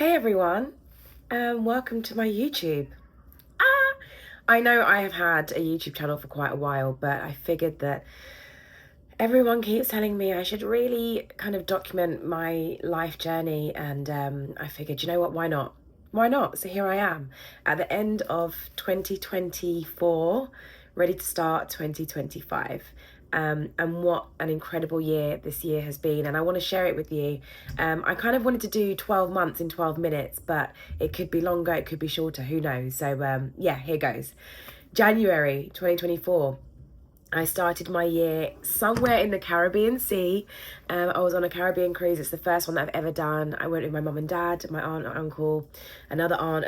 Hey everyone, welcome to my YouTube. Ah, I know I have had a YouTube channel for quite a while, but I figured that everyone keeps telling me I should really kind of document my life journey, and I figured, you know what, why not? Why not? So here I am at the end of 2024, ready to start 2025. And what an incredible year this year has been, and I want to share it with you. I kind of wanted to do 12 months in 12 minutes, but it could be longer, it could be shorter, who knows? So yeah, here goes. January 2024. I started my year somewhere in the Caribbean Sea. I was on a Caribbean cruise. It's the first one that I've ever done. I went with my mum and dad, my aunt and uncle, another aunt,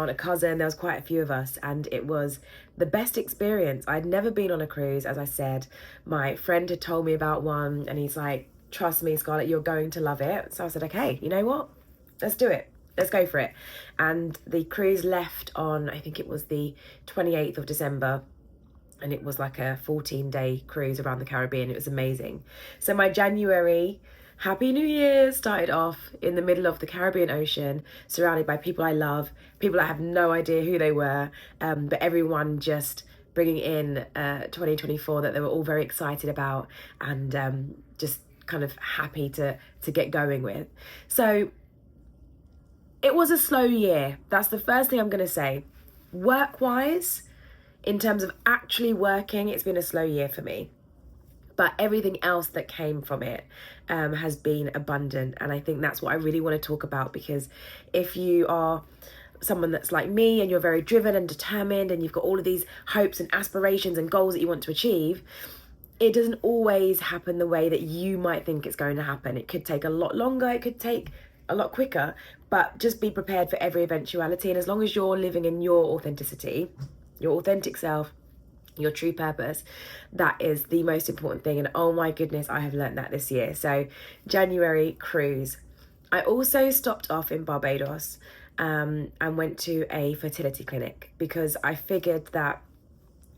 a cousin. There was quite a few of us, and it was the best experience. I'd never been on a cruise, as I said. My friend had told me about one, and he's like, trust me, Scarlett, you're going to love it. So I said, okay, you know what? Let's do it. Let's go for it. And the cruise left on, I think it was the 28th of December. And it was like a 14-day cruise around the Caribbean. It was amazing. So my January, Happy New Year, started off in the middle of the Caribbean Ocean, surrounded by people I love, people I have no idea who they were, but everyone just bringing in 2024 that they were all very excited about, and just kind of happy to get going with. So it was a slow year. That's the first thing I'm going to say. Work-wise, in terms of actually working, it's been a slow year for me. But everything else that came from it has been abundant. And I think that's what I really want to talk about, because if you are someone that's like me and you're very driven and determined and you've got all of these hopes and aspirations and goals that you want to achieve, it doesn't always happen the way that you might think it's going to happen. It could take a lot longer, it could take a lot quicker, but just be prepared for every eventuality. And as long as you're living in your authenticity, your authentic self, your true purpose, that is the most important thing. And oh my goodness, I have learned that this year. So January cruise. I also stopped off in Barbados and went to a fertility clinic, because I figured that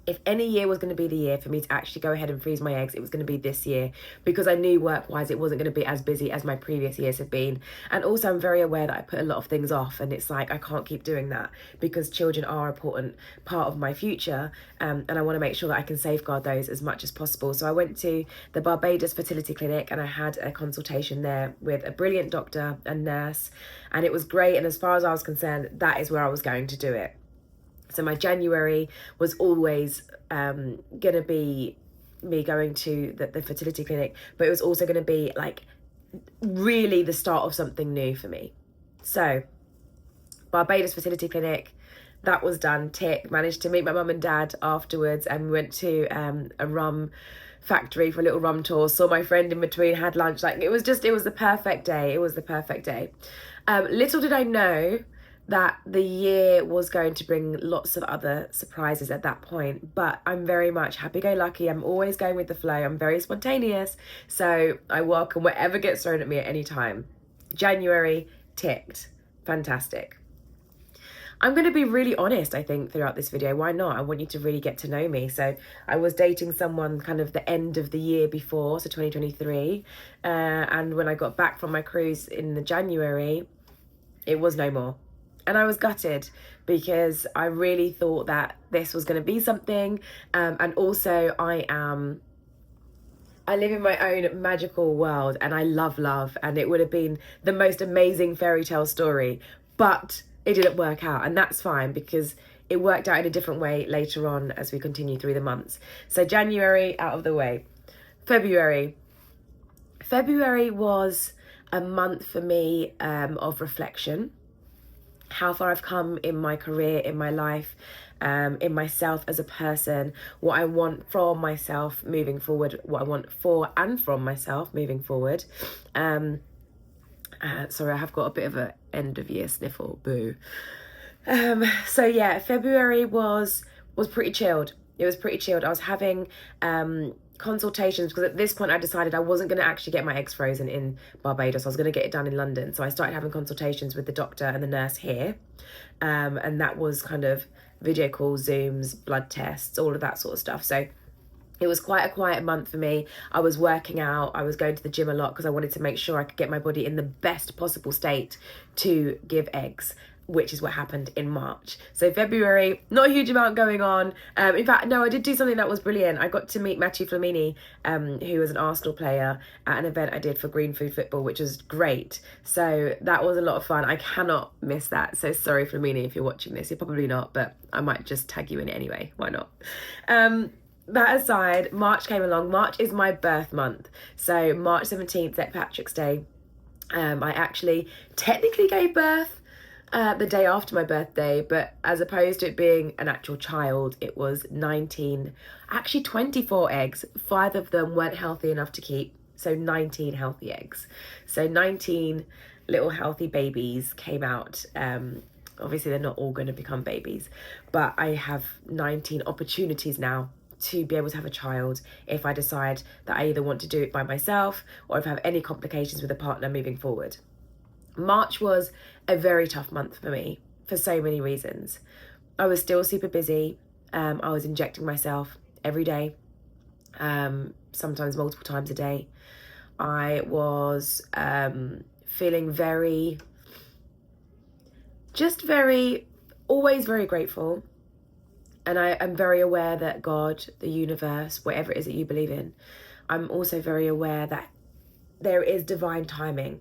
if any year was going to be the year for me to actually go ahead and freeze my eggs, it was going to be this year, because I knew work-wise it wasn't going to be as busy as my previous years have been. And also I'm very aware that I put a lot of things off, and it's like I can't keep doing that, because children are an important part of my future, and I want to make sure that I can safeguard those as much as possible. So I went to the Barbados Fertility Clinic and I had a consultation there with a brilliant doctor and nurse, and it was great. And as far as I was concerned, that is where I was going to do it. So my January was always going to be me going to the fertility clinic, but it was also going to be like really the start of something new for me. So Barbados Fertility Clinic, that was done, tick. Managed to meet my mum and dad afterwards, and we went to a rum factory for a little rum tour, saw my friend in between, had lunch. Like it was the perfect day. It was the perfect day. Little did I know that the year was going to bring lots of other surprises at that point, but I'm very much happy-go-lucky. I'm always going with the flow. I'm very spontaneous, so I welcome whatever gets thrown at me at any time. January ticked. Fantastic. I'm going to be really honest, I think, throughout this video. Why not? I want you to really get to know me. So I was dating someone kind of the end of the year before, so 2023, and when I got back from my cruise in the January, it was no more. And I was gutted, because I really thought that this was going to be something. And also I live in my own magical world, and I love love. And it would have been the most amazing fairy tale story, but it didn't work out. And that's fine, because it worked out in a different way later on as we continue through the months. So January out of the way. February was a month for me of reflection. How far I've come in my career, in my life, in myself as a person, what I want from myself moving forward, what I want for and from myself moving forward. Sorry, I have got a bit of a end of year sniffle, boo. So yeah, February was pretty chilled. It was pretty chilled. I was having consultations, because at this point I decided I wasn't going to actually get my eggs frozen in Barbados. I was going to get it done in London. So I started having consultations with the doctor and the nurse here, and that was kind of video calls, Zooms, blood tests, all of that sort of stuff. So It was quite a quiet month for me. I was working out, I was going to the gym a lot because I wanted to make sure I could get my body in the best possible state to give eggs, which is what happened in March. So February, not a huge amount going on. In fact, no, I did do something that was brilliant. I got to meet Matthew Flamini, who was an Arsenal player, at an event I did for Green Food Football, which was great. So that was a lot of fun. I cannot miss that. So sorry, Flamini, if you're watching this. You're probably not, but I might just tag you in it anyway. Why not? That aside, March came along. March is my birth month. So March 17th, St. Patrick's Day, I actually technically gave birth the day after my birthday, but as opposed to it being an actual child, it was 24 eggs. 5 of them weren't healthy enough to keep, so 19 healthy eggs. So 19 little healthy babies came out. Obviously, they're not all going to become babies, but I have 19 opportunities now to be able to have a child if I decide that I either want to do it by myself or if I have any complications with a partner moving forward. March was a very tough month for me for so many reasons. I was still super busy. I was injecting myself every day, sometimes multiple times a day. I was feeling always very grateful. And I am very aware that God, the universe, whatever it is that you believe in, I'm also very aware that there is divine timing.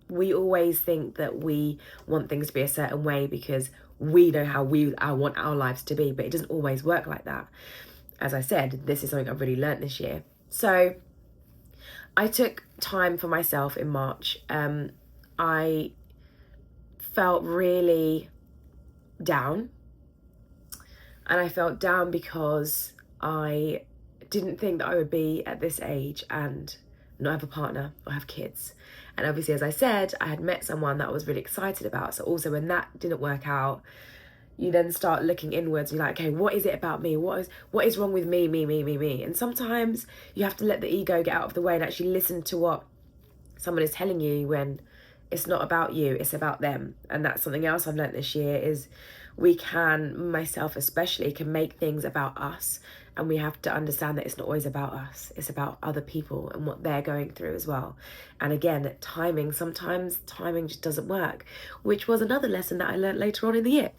We always think that we want things to be a certain way because we know how I want our lives to be, but it doesn't always work like that. As I said, this is something I've really learned this year. So I took time for myself in March. I felt really down. And I felt down because I didn't think that I would be at this age and not have a partner or have kids. And obviously, as I said, I had met someone that I was really excited about. So also when that didn't work out, you then start looking inwards. You're like, okay, what is it about me? What is wrong with me? And sometimes you have to let the ego get out of the way and actually listen to what someone is telling you when it's not about you, it's about them. And that's something else I've learned this year is we can, myself especially, can make things about us, and we have to understand that it's not always about us, it's about other people and what they're going through as well. And again, sometimes timing just doesn't work, which was another lesson that I learned later on in the year.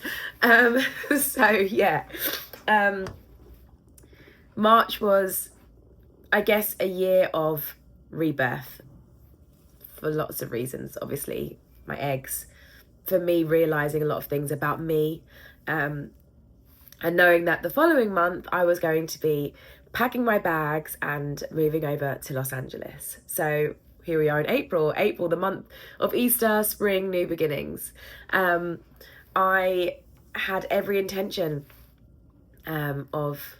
March was, I guess, a year of rebirth for lots of reasons. Obviously, my eggs, for me realizing a lot of things about me, and knowing that the following month I was going to be packing my bags and moving over to Los Angeles. So here we are in April, the month of Easter, spring, new beginnings. I had every intention of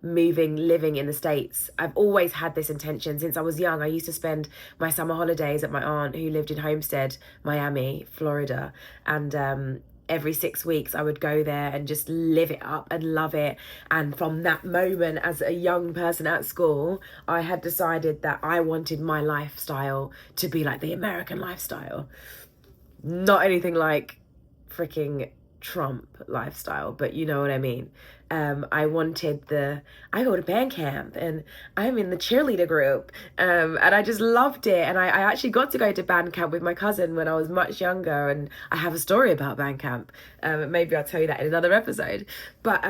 living in the States. I've always had this intention since I was young. I used to spend my summer holidays at my aunt who lived in Homestead, Miami, Florida, and every 6 weeks I would go there and just live it up and love it. And from that moment, as a young person at school, I had decided that I wanted my lifestyle to be like the American lifestyle, not anything like freaking Trump lifestyle, but you know what I mean. I go to band camp and I'm in the cheerleader group, and I just loved it. And I actually got to go to band camp with my cousin when I was much younger, and I have a story about band camp. Maybe I'll tell you that in another episode. But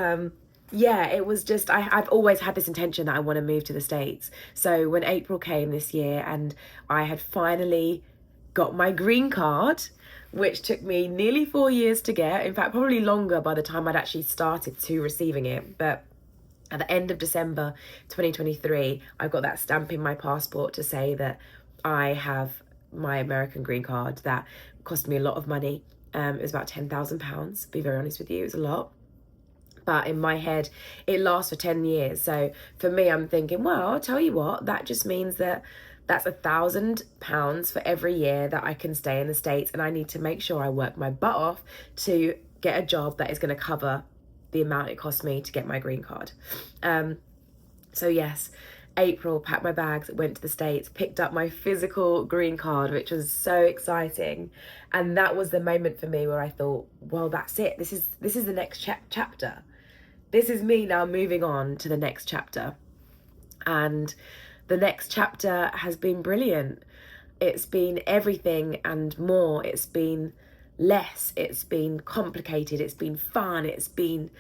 it was just, I've always had this intention that I want to move to the States. So when April came this year and I had finally got my green card, which took me nearly 4 years to get, in fact, probably longer by the time I'd actually started to receiving it. But at the end of December 2023, I got that stamp in my passport to say that I have my American green card. That cost me a lot of money. It was about £10,000, to be very honest with you. It was a lot. But in my head, it lasts for 10 years. So for me, I'm thinking, well, I'll tell you what, that just means that that's £1,000 for every year that I can stay in the States, and I need to make sure I work my butt off to get a job that is going to cover the amount it cost me to get my green card. So yes, April, packed my bags, went to the States, picked up my physical green card, which was so exciting. And that was the moment for me where I thought, well, that's it. This is the next chapter. This is me now moving on to the next chapter. And the next chapter has been brilliant. It's been everything and more. It's been less. It's been complicated. It's been fun. It's been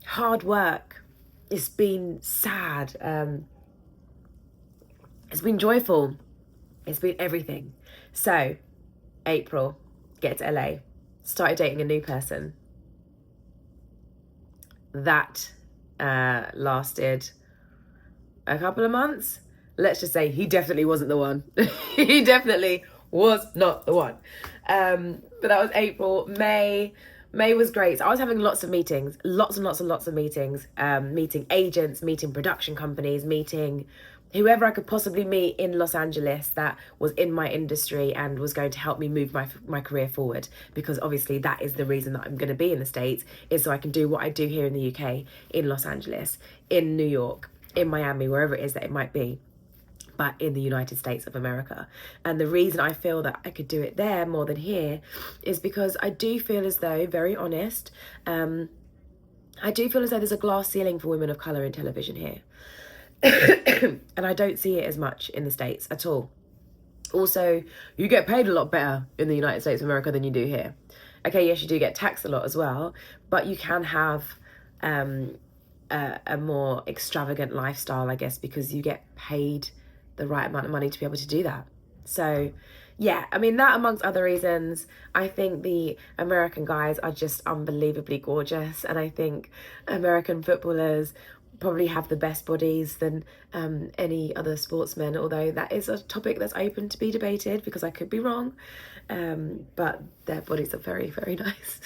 hard work. It's been sad. It's been joyful. It's been everything. So, April, get to LA. Started dating a new person. That lasted a couple of months. Let's just say he definitely wasn't the one. He definitely was not the one. But that was April. May was great. So I was having lots of meetings, lots and lots of meetings, meeting agents, meeting production companies, meeting whoever I could possibly meet in Los Angeles that was in my industry and was going to help me move my career forward, because obviously that is the reason that I'm going to be in the States, is so I can do what I do here in the UK, in Los Angeles, in New York, in Miami, wherever it is that it might be, but in the United States of America. And the reason I feel that I could do it there more than here is because I do feel as though, very honest, I do feel as though there's a glass ceiling for women of colour in television here. And I don't see it as much in the States at all. Also, you get paid a lot better in the United States of America than you do here. Okay, yes, you do get taxed a lot as well, but you can have a more extravagant lifestyle, I guess, because you get paid the right amount of money to be able to do that. So yeah, I mean, that amongst other reasons, I think the American guys are just unbelievably gorgeous, and I think American footballers probably have the best bodies than any other sportsmen, although that is a topic that's open to be debated because I could be wrong, but their bodies are very, very nice.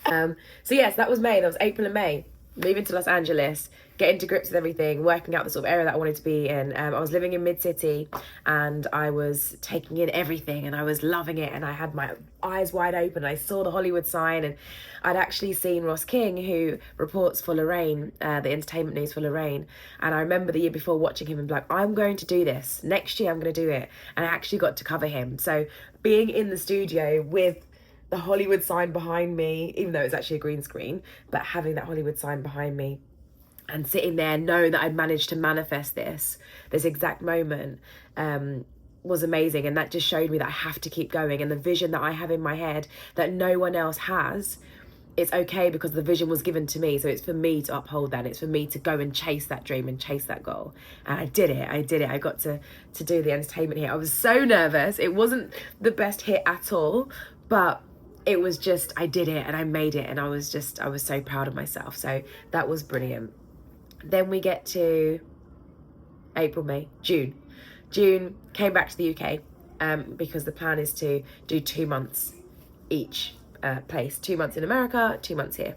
So yes, that was May. That was April and May. Moving to Los Angeles, getting to grips with everything, working out the sort of area that I wanted to be in. I was living in Mid-City and I was taking in everything and I was loving it, and I had my eyes wide open. I saw the Hollywood sign, and I'd actually seen Ross King, who reports for Lorraine, the entertainment news for Lorraine, and I remember the year before watching him and be like, I'm going to do this. Next year I'm going to do it. And I actually got to cover him. So being in the studio with the Hollywood sign behind me, even though it's actually a green screen, but having that Hollywood sign behind me and sitting there knowing that I'd managed to manifest this exact moment was amazing. And that just showed me that I have to keep going, and the vision that I have in my head that no one else has, it's okay because the vision was given to me. So it's for me to uphold that. It's for me to go and chase that dream and chase that goal. And I did it. I got to do the entertainment here. I was so nervous. It wasn't the best hit at all, but it was just, I did it and I made it, and I was so proud of myself. So that was brilliant. Then we get to April, May, June. June, came back to the UK because the plan is to do 2 months each place. 2 months in America, 2 months here.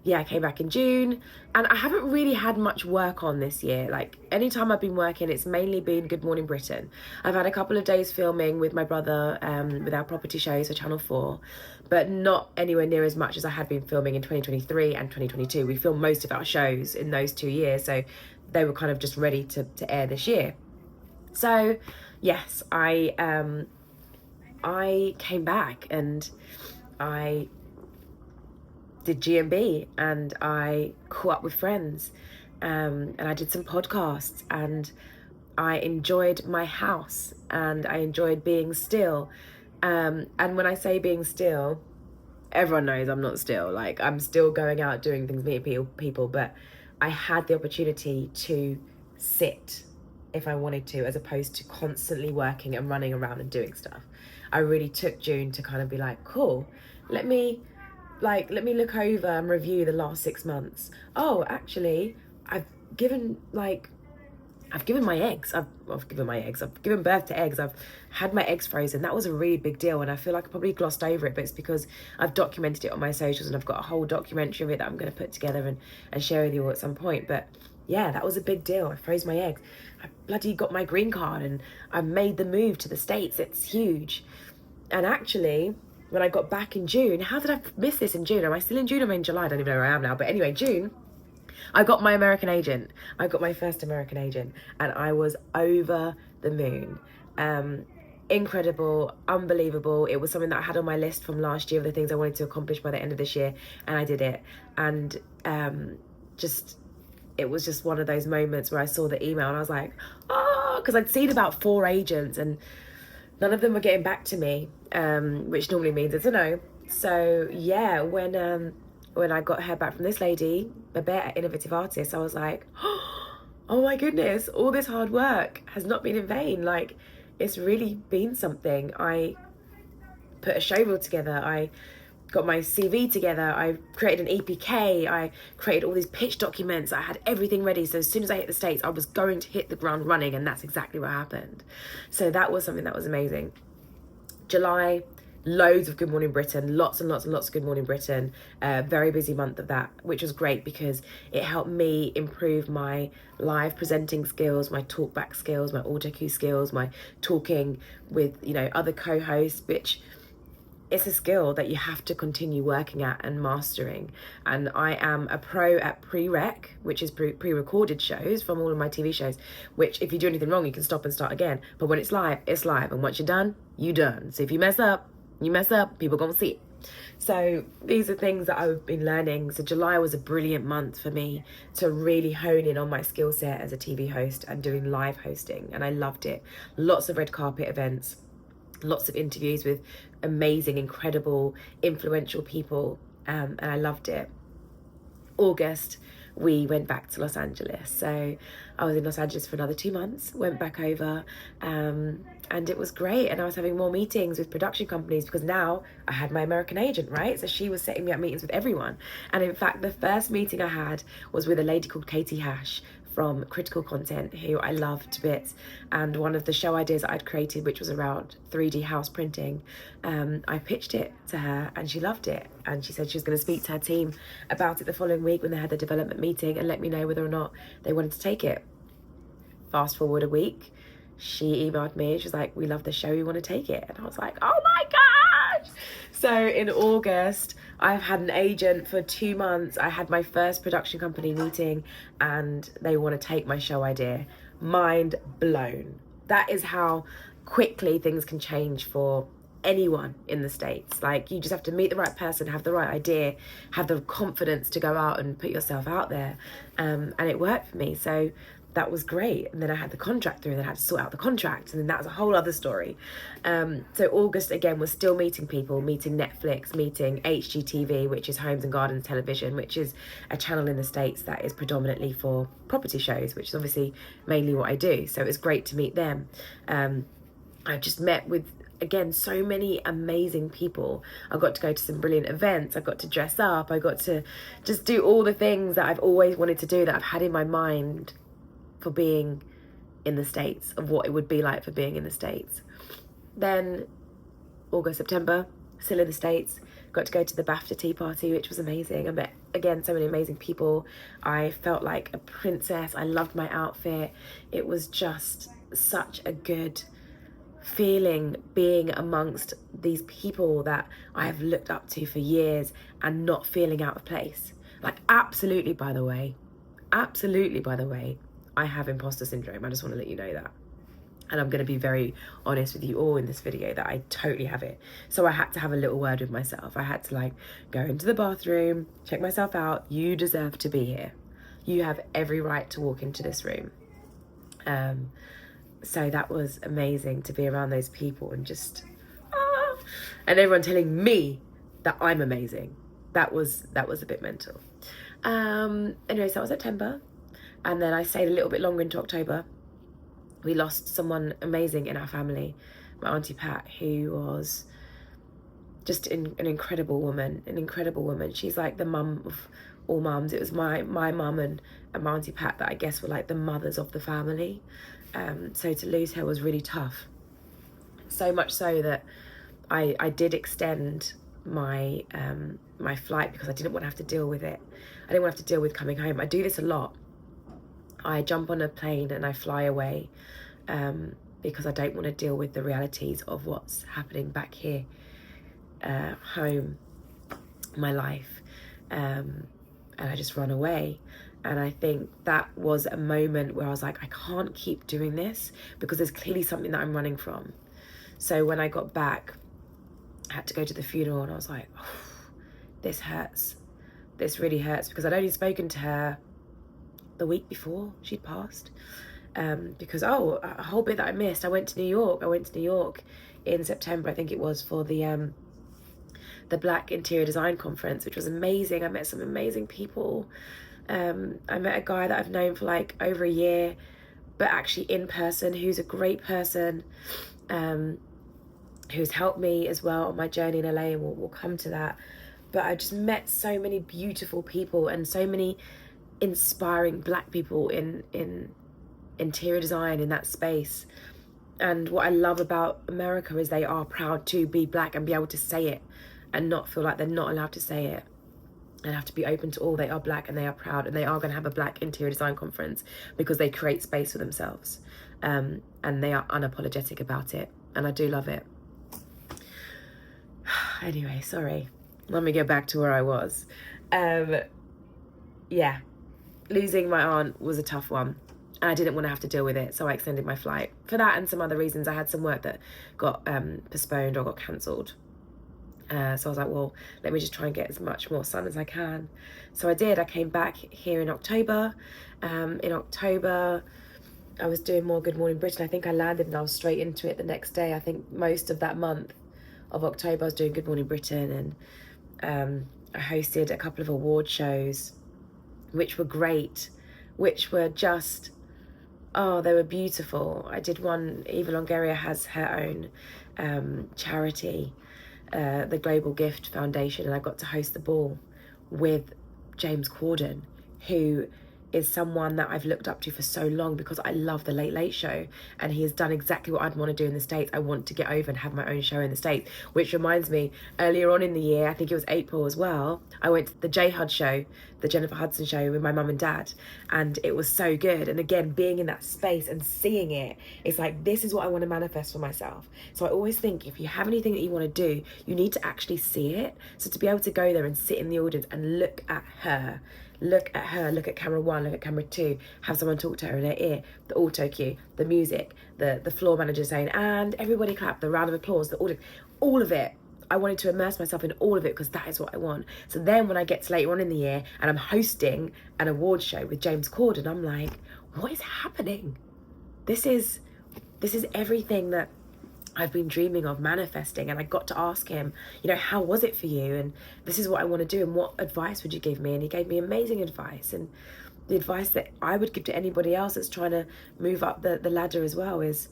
Yeah, I came back in June, and I haven't really had much work on this year. Like, anytime I've been working, it's mainly been Good Morning Britain. I've had a couple of days filming with my brother with our property shows for Channel 4, but not anywhere near as much as I had been filming in 2023 and 2022. We filmed most of our shows in those 2 years, so they were kind of just ready to air this year. So yes, I came back and I did GMB, and I caught up with friends, and I did some podcasts, and I enjoyed my house, and I enjoyed being still. And when I say being still, everyone knows I'm not still. Like, I'm still going out doing things, meeting people, but I had the opportunity to sit if I wanted to, as opposed to constantly working and running around and doing stuff. I really took June to kind of be like, cool, let me look over and review the last 6 months. Oh, actually, I've given my eggs. I've given birth to eggs. I've had my eggs frozen. That was a really big deal, and I feel like I probably glossed over it, but it's because I've documented it on my socials, and I've got a whole documentary of it that I'm going to put together and share with you all at some point. But yeah, that was a big deal. I froze my eggs. I bloody got my green card, and I made the move to the States. It's huge. And actually, when I got back in June, how did I miss this in June? Am I still in June? I'm in July. I don't even know where I am now. But anyway, June, I got my American agent. I got my first American agent, and I was over the moon. Incredible, unbelievable. It was something that I had on my list from last year of the things I wanted to accomplish by the end of this year, and I did it. And it was just one of those moments where I saw the email and I was like, oh, because I'd seen about 4 agents and none of them were getting back to me, which normally means it's a no. So yeah, when I got heard back from this lady, Babette at Innovative Artists, I was like, oh my goodness, all this hard work has not been in vain. Like, it's really been something. I put a show reel together. I got my CV together. I created an EPK. I created all these pitch documents. I had everything ready. So as soon as I hit the States, I was going to hit the ground running, and that's exactly what happened. So that was something that was amazing. July, loads of Good Morning Britain, lots and lots and lots of Good Morning Britain. Very busy month of that, which was great because it helped me improve my live presenting skills, my talkback skills, my auto cue skills, my talking with, other co-hosts, which it's a skill that you have to continue working at and mastering. And I am a pro at pre-rec, which is pre-recorded shows from all of my TV shows, which if you do anything wrong, you can stop and start again. But when it's live, it's live. And once you're done, you're done. So if you mess up, people gonna see it. So these are things that I've been learning. So July was a brilliant month for me to really hone in on my skill set as a TV host and doing live hosting. And I loved it. Lots of red carpet events, lots of interviews with amazing, incredible, influential people, and I loved it. August, we went back to Los Angeles. So I was in Los Angeles for another 2 months, went back over, and it was great. And I was having more meetings with production companies because now I had my American agent, right? So she was setting me up meetings with everyone. And in fact, the first meeting I had was with a lady called Katie Hash from Critical Content, who I loved to bits. And one of the show ideas that I'd created, which was around 3D house printing, I pitched it to her and she loved it. And she said she was going to speak to her team about it the following week when they had the development meeting and let me know whether or not they wanted to take it. Fast forward a week, she emailed me. She was like, we love the show, we want to take it. And I was like, oh my gosh. So in August, I've had an agent for 2 months. I had my first production company meeting and they want to take my show idea. Mind blown. That is how quickly things can change for anyone in the States. Like, you just have to meet the right person, have the right idea, have the confidence to go out and put yourself out there. And it worked for me. So that was great. And then I had the contract through, and then I had to sort out the contract, and then that was a whole other story. So August again was still meeting people, meeting Netflix, meeting HGTV, which is Homes and Gardens Television, which is a channel in the States that is predominantly for property shows, which is obviously mainly what I do. So it was great to meet them. I just met with, again, so many amazing people. I got to go to some brilliant events. I got to dress up. I got to just do all the things that I've always wanted to do, that I've had in my mind for being in the States, of what it would be like for being in the States. Then August, September, still in the States, got to go to the BAFTA tea party, which was amazing. I met, again, so many amazing people. I felt like a princess. I loved my outfit. It was just such a good feeling being amongst these people that I have looked up to for years and not feeling out of place. Like, absolutely, by the way, I have imposter syndrome. I just want to let you know that. And I'm going to be very honest with you all in this video that I totally have it. So I had to have a little word with myself. I had to go into the bathroom, check myself out. You deserve to be here. You have every right to walk into this room. So that was amazing to be around those people and just, and everyone telling me that I'm amazing. That was a bit mental. Anyway, so that was September. And then I stayed a little bit longer into October. We lost someone amazing in our family, my Auntie Pat, who was just an incredible woman, She's like the mum of all mums. It was my mum and my Auntie Pat that I guess were like the mothers of the family. So to lose her was really tough. So much so that I did extend my my flight because I didn't want to have to deal with it. I didn't want to have to deal with coming home. I do this a lot. I jump on a plane and I fly away because I don't want to deal with the realities of what's happening back here, home, my life, and I just run away. And I think that was a moment where I was like, I can't keep doing this because there's clearly something that I'm running from. So when I got back, I had to go to the funeral and I was like, oh, this hurts. this really hurts because I'd only spoken to her the week before she'd passed. Because a whole bit that I missed. I went to New York in September, I think it was, for the Black Interior Design Conference, which was amazing. I met some amazing people. I met a guy that I've known for like over a year, but actually in person, who's a great person, who's helped me as well on my journey in LA, and we'll come to that. But I just met so many beautiful people and so many inspiring Black people in interior design in that space. And what I love about America is they are proud to be Black and be able to say it and not feel like they're not allowed to say it and have to be open to all. They are Black and they are proud, and they are going to have a Black Interior Design Conference because they create space for themselves, and they are unapologetic about it, and I do love it. Anyway, sorry, let me get back to where I was. Yeah, losing my aunt was a tough one. And I didn't want to have to deal with it, so I extended my flight. For that and some other reasons, I had some work that got postponed or got cancelled. So I was like, well, let me just try and get as much more sun as I can. So I did. I came back here in October. In October, I was doing more Good Morning Britain. I think I landed and I was straight into it the next day. I think most of that month of October, I was doing Good Morning Britain, and I hosted a couple of award shows, which were great, which were just... oh, they were beautiful. I did one, Eva Longoria has her own charity, the Global Gift Foundation, and I got to host the ball with James Corden, who is someone that I've looked up to for so long because I love The Late Late Show, and he has done exactly what I'd want to do in the States. I want to get over and have my own show in the States, which reminds me, earlier on in the year, I think it was April as well, I went to the J Hud show, the Jennifer Hudson show with my mum and dad, and it was so good. And again, being in that space and seeing it, it's like, this is what I want to manifest for myself. So I always think if you have anything that you want to do, you need to actually see it. So to be able to go there and sit in the audience and look at her, look at camera one, look at camera two, have someone talk to her in her ear, the auto cue, the music, the floor manager saying, and everybody clap, the round of applause, the audience, all of it. I wanted to immerse myself in all of it because that is what I want. So then when I get to later on in the year and I'm hosting an award show with James Corden, I'm like, what is happening? This is everything that I've been dreaming of manifesting. And I got to ask him, you know, how was it for you? And this is what I want to do. And what advice would you give me? And he gave me amazing advice. And the advice that I would give to anybody else that's trying to move up the ladder as well is,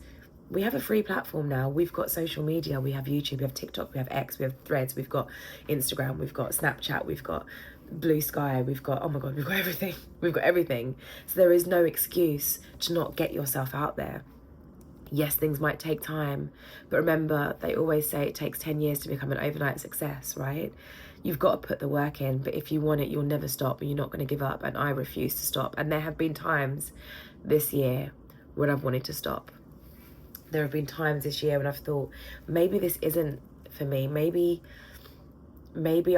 we have a free platform now. We've got social media. We have YouTube, we have TikTok, we have X, we have Threads, we've got Instagram, we've got Snapchat, we've got Blue Sky, we've got, oh my God, we've got everything. We've got everything. So there is no excuse to not get yourself out there. Yes, things might take time, but remember, they always say it takes 10 years to become an overnight success, right? You've got to put the work in, but if you want it, you'll never stop, and you're not going to give up, and I refuse to stop. And there have been times this year when I've wanted to stop. There have been times this year when I've thought, maybe this isn't for me. Maybe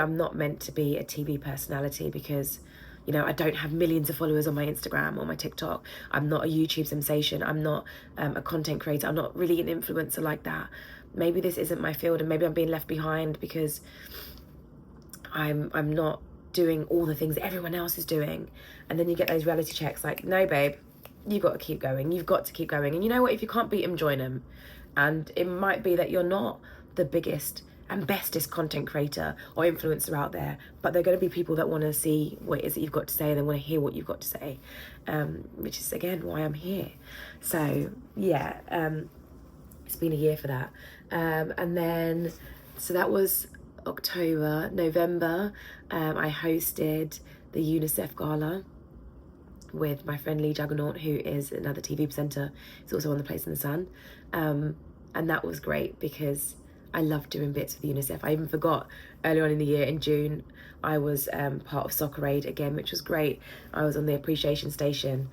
I'm not meant to be a TV personality because, you know, I don't have millions of followers on my Instagram or my TikTok. I'm not a YouTube sensation. I'm not a content creator. I'm not really an influencer like that. Maybe this isn't my field, and maybe I'm being left behind because I'm not doing all the things that everyone else is doing. And then you get those reality checks like, no, babe, you've got to keep going. You've got to keep going. And you know what? If you can't beat them, join them. And it might be that you're not the biggest and bestest content creator or influencer out there, but they're going to be people that want to see what it is that you've got to say, and they want to hear what you've got to say, which is, again, why I'm here. So, yeah, it's been a year for that. And then, so that was October. November, I hosted the UNICEF Gala with my friend Lee Juggernaut, who is another TV presenter. He's also on The Place in the Sun. And that was great because I love doing bits with UNICEF. I even forgot earlier on in the year, in June, I was part of Soccer Aid again, which was great. I was on the appreciation station,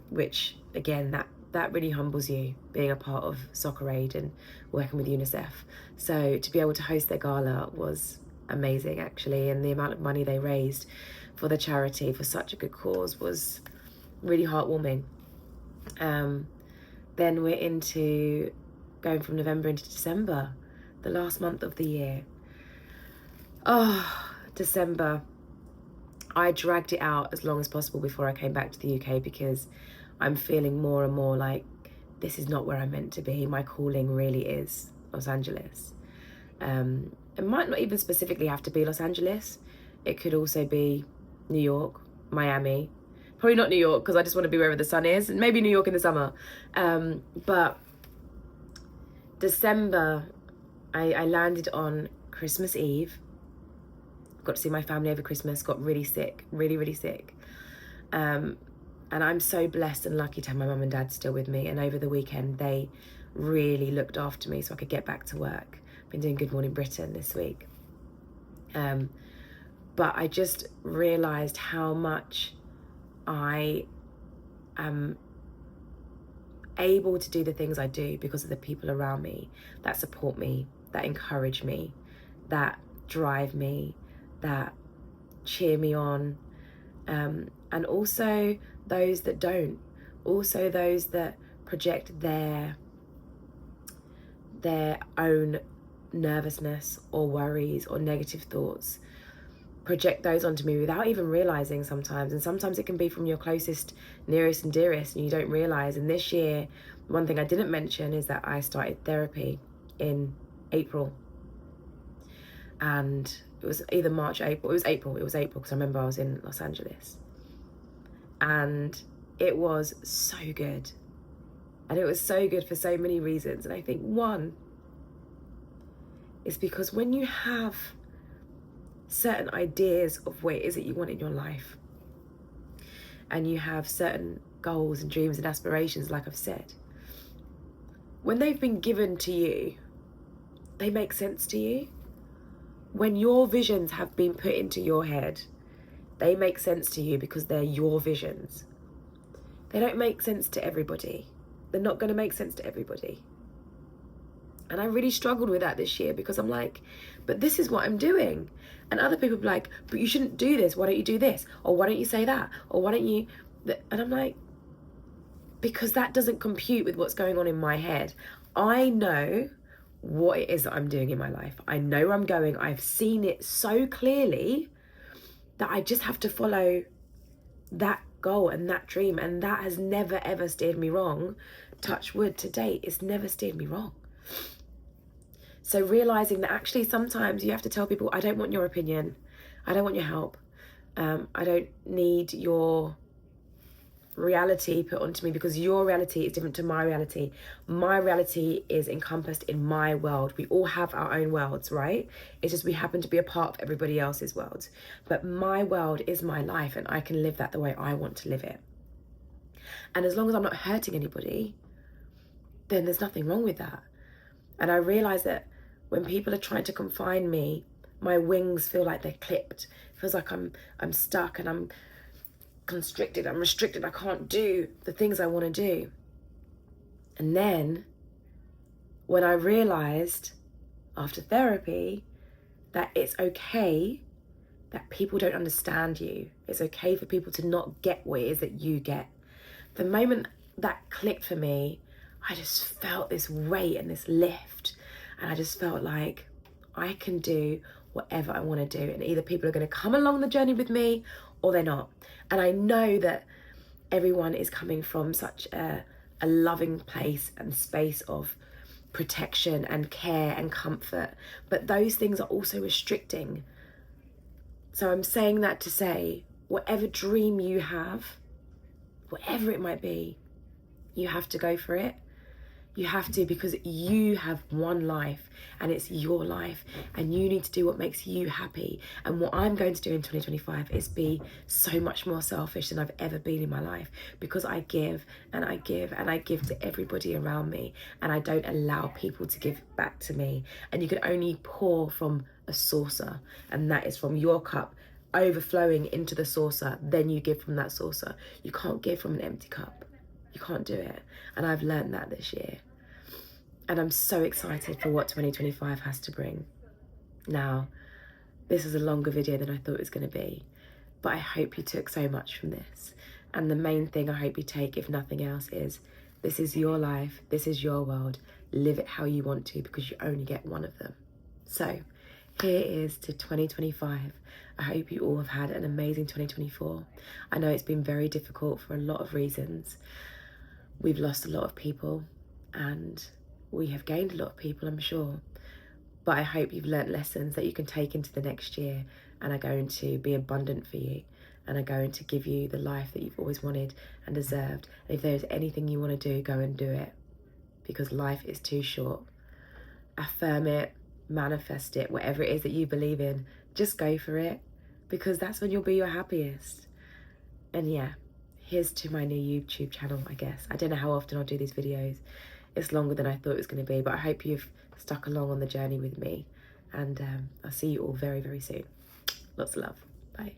which again, that really humbles you, being a part of Soccer Aid and working with UNICEF. So to be able to host their gala was amazing, actually, and the amount of money they raised for the charity for such a good cause was really heartwarming. Then we're into going from November into December, the last month of the year. Oh, December. I dragged it out as long as possible before I came back to the UK, because I'm feeling more and more like this is not where I'm meant to be. My calling really is Los Angeles. It might not even specifically have to be Los Angeles. It could also be New York, Miami. Probably not New York, because I just want to be wherever the sun is. Maybe New York in the summer. But December, I landed on Christmas Eve. Got to see my family over Christmas. Got really sick, really sick. And I'm so blessed and lucky to have my mum and dad still with me. And over the weekend, they really looked after me so I could get back to work. Been doing Good Morning Britain this week. But I just realised how much I am able to do the things I do because of the people around me that support me, that encourage me, that drive me, that cheer me on, and also those that don't, also those that project their own nervousness or worries or negative thoughts, project those onto me without even realizing sometimes. And sometimes it can be from your closest, nearest and dearest, and you don't realize. And this year, one thing I didn't mention is that I started therapy in April, and it was either March or April. It was April because I remember I was in Los Angeles, and it was so good. And it was so good for so many reasons. And I think one is because when you have certain ideas of what it is that you want in your life, and you have certain goals and dreams and aspirations, like I've said, when they've been given to you, they make sense to you. When your visions have been put into your head, they make sense to you because they're your visions. They don't make sense to everybody. They're not going to make sense to everybody. And I really struggled with that this year, because I'm like, but this is what I'm doing. And other people be like, but you shouldn't do this. Why don't you do this? Or why don't you say that? Or why don't you... And I'm like, because that doesn't compute with what's going on in my head. I know what it is that I'm doing in my life. I know where I'm going. I've seen it so clearly that I just have to follow that goal and that dream. And that has never, ever steered me wrong. Touch wood, to date, it's never steered me wrong. So realizing that actually sometimes you have to tell people, I don't want your opinion. I don't want your help. I don't need your reality put onto me, because your reality is different to my reality. My reality is encompassed in my world. We all have our own worlds, right? It's just we happen to be a part of everybody else's world. But my world is my life, and I can live that the way I want to live it. And as long as I'm not hurting anybody, then there's nothing wrong with that. And I realize that when people are trying to confine me, my wings feel like they're clipped. It feels like I'm stuck and I'm constricted, I'm restricted. I can't do the things I want to do. And then when I realized after therapy that it's okay that people don't understand you, it's okay for people to not get what it is that you get. The moment that clicked for me, I just felt this weight and this lift. And I just felt like I can do whatever I want to do. And either people are going to come along the journey with me or they're not. And I know that everyone is coming from such a loving place and space of protection and care and comfort. But those things are also restricting. So I'm saying that to say, whatever dream you have, whatever it might be, you have to go for it. You have to, because you have one life and it's your life, and you need to do what makes you happy. And what I'm going to do in 2025 is be so much more selfish than I've ever been in my life, because I give and I give and I give to everybody around me, and I don't allow people to give back to me. And you can only pour from a saucer, and that is from your cup overflowing into the saucer. Then you give from that saucer. You can't give from an empty cup. You can't do it. And I've learned that this year. And I'm so excited for what 2025 has to bring. Now, this is a longer video than I thought it was going to be, but I hope you took so much from this. And the main thing I hope you take, if nothing else, is this is your life, this is your world. Live it how you want to, because you only get one of them. So, here is to 2025. I hope you all have had an amazing 2024. I know it's been very difficult for a lot of reasons. We've lost a lot of people and we have gained a lot of people, I'm sure. But I hope you've learnt lessons that you can take into the next year and are going to be abundant for you and are going to give you the life that you've always wanted and deserved. And if there's anything you want to do, go and do it, because life is too short. Affirm it, manifest it, whatever it is that you believe in, just go for it, because that's when you'll be your happiest. And yeah, here's to my new YouTube channel, I guess. I don't know how often I'll do these videos. It's longer than I thought it was going to be, but I hope you've stuck along on the journey with me. And I'll see you all very, very soon. Lots of love. Bye.